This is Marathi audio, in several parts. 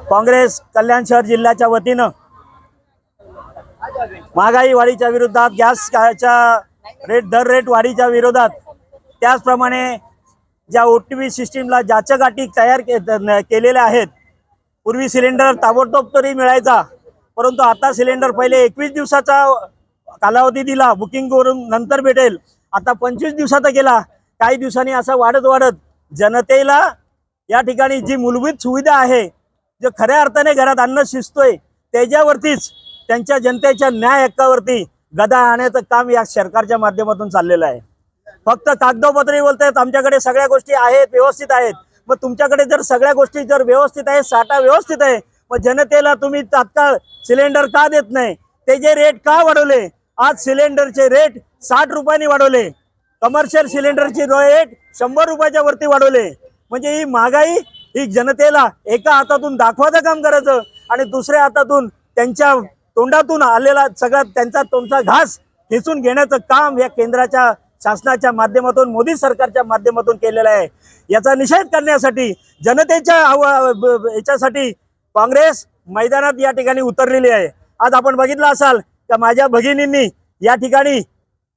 काँग्रेस कल्याण शहर जिल्ह्याच्या वतीनं महागाई वाढीच्या विरोधात, गॅसच्या दर रेट वाढीच्या विरोधात, त्याचप्रमाणे ज्या OTV सिस्टीमला ज्याच्या गाठी तयार केलेल्या आहेत, पूर्वी सिलेंडर ताबडतोब तरी मिळायचा, परंतु आता सिलेंडर पहिले 21 दिवसाचा कालावधी दिला बुकिंग करून नंतर भेटेल, आता 25 दिवसाचा केला। काही दिवसांनी असं वाढत वाढत जनतेला या ठिकाणी जी मूलभूत सुविधा आहे, जो खऱ्या अर्थाने घरात अन्न शिजतोय, त्याच्यावरतीच त्यांच्या जनतेच्या न्याय हक्कावरती गदा आणायचं काम या सरकारच्या माध्यमातून चाललेलं आहे। फक्त कागदोपत्री बोलतायत आमच्याकडे सगळ्या गोष्टी आहेत, व्यवस्थित आहेत। मग तुमच्याकडे जर सगळ्या गोष्टी जर व्यवस्थित आहे, साठा व्यवस्थित आहे, मग जनतेला तुम्ही तात्काळ सिलेंडर का देत नाही? त्याचे रेट का वाढवले? आज सिलेंडरचे रेट 60 रुपयांनी वाढवले, कमर्शियल सिलेंडरचे रेट 100 रुपयाच्या वरती वाढवले। म्हणजे ही महागाई ही जनतेला एका हातातून दाखवायचं काम करायचं आणि दुसऱ्या हातातून त्यांच्या तोंडातून आलेला सगळा त्यांचा तोंडचा घास खेचून घेण्याचं काम या केंद्राच्या शासनाच्या माध्यमातून, मोदी सरकारच्या माध्यमातून केलेलं आहे। याचा निषेध करण्यासाठी, जनतेच्या याच्यासाठी काँग्रेस मैदानात या ठिकाणी उतरलेली आहे। आज आपण बघितलं असाल का माझ्या भगिनींनी या ठिकाणी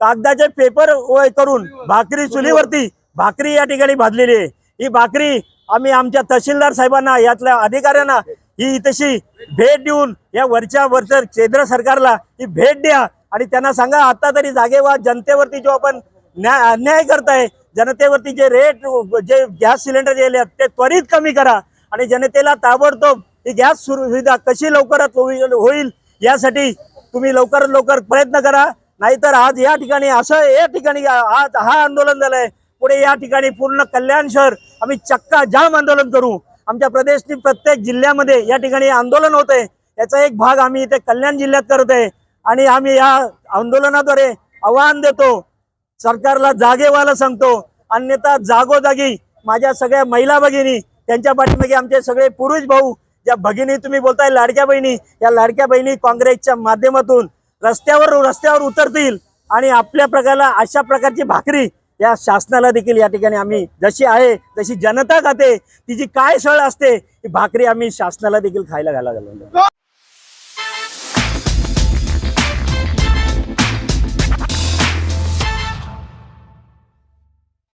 कागदाचे पेपर करून भाकरी चुलीवरती भाकरी या ठिकाणी भाजलेली आहे। ही भाकरी आम्ही आमच्या तहसीलदार साहेबांना, यातल्या अधिकाऱ्यांना ही तशी भेट देऊन या वरच्या केंद्र सरकारला ही भेट द्या आणि त्यांना सांगा आता तरी जागेवर जनतेवरती जो आपण अन्याय करताय, जनतेवरती जे रेट, जे गॅस सिलेंडर जे ते त्वरित कमी करा आणि जनतेला ताबडतोब ही गॅस सुविधा कशी लवकरात होईल यासाठी तुम्ही लवकरात लवकर प्रयत्न करा। नाहीतर आज या ठिकाणी असं या ठिकाणी आज हा आंदोलन झालंय, पुढे या ठिकाणी पूर्ण कल्याण शहर आम्ही चक्का जाम आंदोलन करू। आमच्या प्रदेशनी प्रत्येक जिल्ह्यामध्ये या ठिकाणी आंदोलन होत आहे, याचा एक भाग आम्ही इथे कल्याण जिल्ह्यात करत आहे आणि आम्ही या आंदोलनाद्वारे आवाहन देतो, सरकारला जागे व्हायला सांगतो, अन्यथा जागोजागी माझ्या सगळ्या महिला भगिनी, त्यांच्या पाठीमागे आमचे सगळे पुरुष भाऊ, ज्या भगिनी तुम्ही बोलताय लाडक्या बहिणी, या लाडक्या बहिणी काँग्रेसच्या माध्यमातून रस्त्यावर उतरतील आणि आपल्या प्रकारला अशा प्रकारची भाकरी या शासनाला देखील या ठिकाणी आम्ही जशी आहे, जशी जनता खाते, तिची काय सळ असते, ही भाकरी आम्ही शासनाला देखील खायला घालायला.